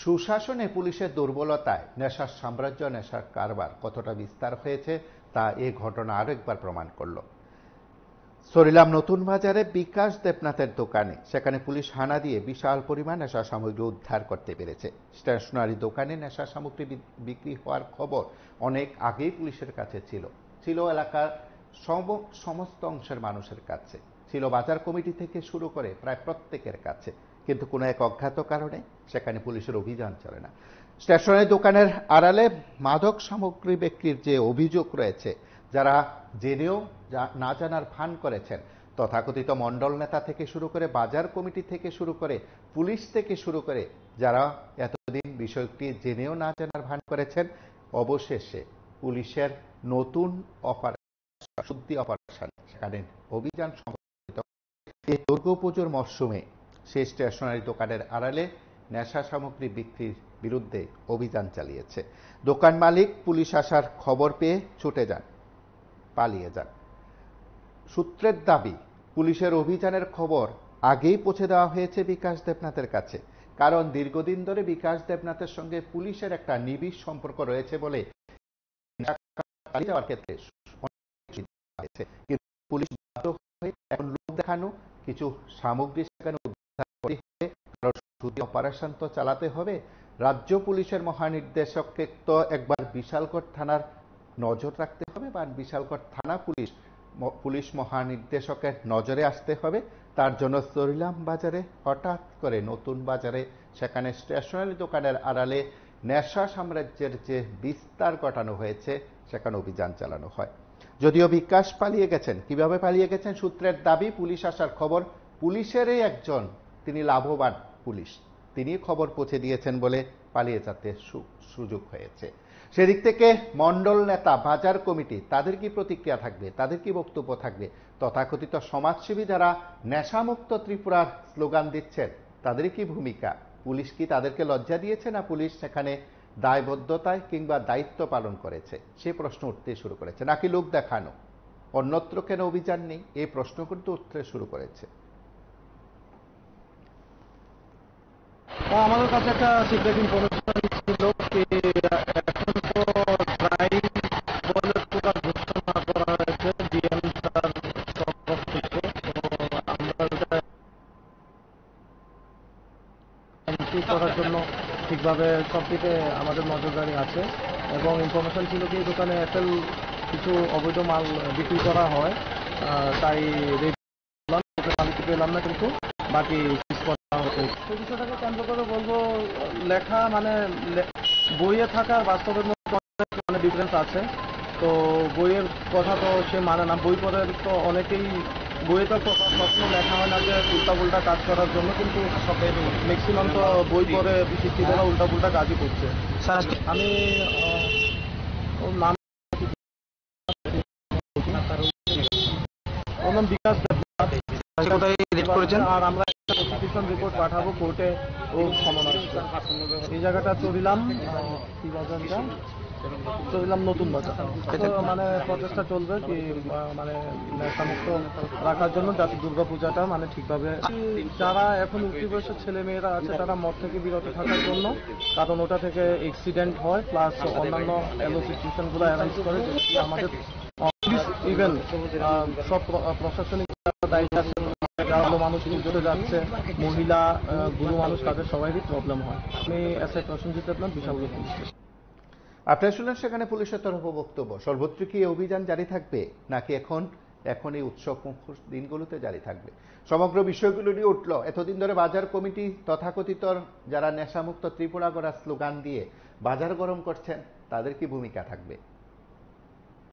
সুশাসনে পুলিশের দুর্বলতায় নেশার সাম্রাজ্য, নেশার কারবার কতটা বিস্তার হয়েছে তা এই ঘটনা আরেকবার প্রমাণ করল। সরিলাম নতুন বাজারে বিকাশ দেবনাথের দোকানে, সেখানে পুলিশ হানা দিয়ে বিশাল পরিমাণ নেশা সামগ্রী উদ্ধার করতে পেরেছে। স্টেশনারি দোকানে নেশা সামগ্রী বিক্রি হওয়ার খবর অনেক আগেই পুলিশের কাছে ছিল এলাকার সমস্ত অংশের মানুষের কাছে, ছিল বাজার কমিটি থেকে শুরু করে প্রায় প্রত্যেকের কাছে, কিন্তু কোনো এক অজ্ঞাত কারণে সেখানে পুলিশের অভিযান চলে না। স্টেশনারি দোকানের আড়ালে মাদক সামগ্রী বিক্রির যে অভিযোগ রয়েছে, যারা জেনেও না জানার ভান করেছেন, তথাকথিত মণ্ডল নেতা থেকে শুরু করে বাজার কমিটি থেকে শুরু করে পুলিশ থেকে শুরু করে যারা এতদিন বিষয়টি জেনেও না জানার ভান করেছেন, অবশেষে পুলিশের নতুন শুদ্ধি অপারেশন সেখানে অভিযান সংঘটিত। এই দুর্গাপুজোর মরশুমে সেই স্টেশনারি দোকানের আড়ালে নেশা সামগ্রী বিক্রির বিরুদ্ধে অভিযান চালিয়েছে। দোকান মালিক পুলিশ আসার খবর পেয়ে ছুটে যান, পালিয়ে যান। সূত্রের দাবি, পুলিশের অভিযানের খবর আগেই পৌঁছে দেওয়া হয়েছে বিকাশ দেবনাথের কাছে, কারণ দীর্ঘদিন ধরে বিকাশ দেবনাথের সঙ্গে পুলিশের একটা নিবিড় সম্পর্ক রয়েছে বলে যাওয়ার ক্ষেত্রে কিন্তু পুলিশ বাধ্য হয়ে এখন লোক দেখানো কিছু সামগ্রী সেখানে উদ্ধার করতে হবে, কারণ শুধু অপারেশন তো চালাতে হবে। রাজ্য পুলিশের মহানির্দেশককে তো একবার বিশালগড় থানার নজর রাখতে হবে, বা বিশালগড় থানা পুলিশ মহানির্দেশকের নজরে আসতে হবে। তার জন্য সরিলাম বাজারে হঠাৎ করে নতুন বাজারে সেখানে স্টেশনারি দোকানের আড়ালে নেশা সাম্রাজ্যের যে বিস্তার ঘটানো হয়েছে সেখানে অভিযান চালানো হয়। যদিও বিকাশ পালিয়ে গেছেন, কিভাবে পালিয়ে গেছেন? সূত্রের দাবি, পুলিশ আসার খবর, পুলিশেরই একজন, তিনি লাভবান পুলিশ, তিনি খবর পৌঁছে দিয়েছেন বলে পালিয়ে যেতে সুযোগ হয়েছে। সেদিক থেকে মণ্ডল নেতা, বাজার কমিটি, তাদের কি প্রতিক্রিয়া থাকবে, তাদের কি বক্তব্য থাকবে? তথাকথিত সমাজসেবী যারা নেশামুক্ত ত্রিপুরার স্লোগান দিচ্ছেন, তাদের কি ভূমিকা? পুলিশ কি তাদেরকে লজ্জা দিয়েছে, না পুলিশ সেখানে দায়বদ্ধতায় কিংবা দায়িত্ব পালন করেছে সে প্রশ্ন উঠতে শুরু করেছে, নাকি লোক দেখানো? অন্যত্র কেন অভিযান নেই, এই প্রশ্ন কিন্তু উঠতে শুরু করেছে। আমাদের কাছে একটা সিক্রেট ইনফরমেশন ছিল যে এখন তো প্রায় প্রকার ঘোষণা করা হয়েছে ডিএম স্যার তরফ থেকে, তো আমরা এন্ট্রি করার জন্য ঠিকভাবে সবদিকে আমাদের নজরদারি আছে। এবং ইনফরমেশন ছিল কি দোকানে এয়ারটেল কিছু অবৈধ মাল বিক্রি করা হয়, তাই মালিক পেলাম না, কিন্তু বাকি সেই বিষয়টাকে কেন্দ্র করে বলবো, লেখা মানে বইয়ে থাকার বাস্তবের মধ্যে মানে ডিফারেন্স আছে। তো বইয়ের কথা তো সে মানে না, বই পড়ে তো অনেকেই, বইয়ে তো কখনো লেখা হয় না যে উল্টাপুল্টা কাজ করার জন্য, কিন্তু ম্যাক্সিমাম তো বই পড়ে শিক্ষিতরা উল্টাপুল্টা কাজই করছে। আমি ওর নাম বিকাশ আর আমরা প্রসিকিউশন রিপোর্ট পাঠাবো কোর্টে। ও সমন এই জায়গাটা চলিলাম কি বাজারটা চলিলাম নতুন বাজার, মানে প্রচেষ্টা চলবে কি মানে নেশামুক্ত রাখার জন্য, যাতে দুর্গাপূজাটা মানে ঠিকভাবে, যারা এখন উঠতি বয়সের ছেলে মেয়েরা আছে তারা মদ থেকে বিরত থাকার জন্য, কারণ ওটা থেকে অ্যাক্সিডেন্ট হয়, প্লাস অন্যান্য এলো সিচুয়েশন গুলো অ্যারেঞ্জ করে, যেটি আমাদের ইভেন সব প্রশাসনিক দায়িত্ব আছে। মানুষ পুজোতে যাচ্ছে, মহিলা গুরু মানুষ, তাদের সবারই প্রবলেম হয়। আমি SI Prosenjit Debnath, Bishalgarh police station. আপনারা শুনলেন সেখানে পুলিশের তরফ বক্তব্য। সর্বত্র কি অভিযান জারি থাকবে, নাকি এখন এই উৎসব মুখর দিনগুলোতে জারি থাকবে? সমগ্র বিষয়গুলো নিয়ে উঠল। এতদিন ধরে বাজার কমিটি তথাকথিত যারা নেশামুক্ত ত্রিপুরা গড়ার স্লোগান দিয়ে বাজার গরম করছেন, তাদের কি ভূমিকা থাকবে?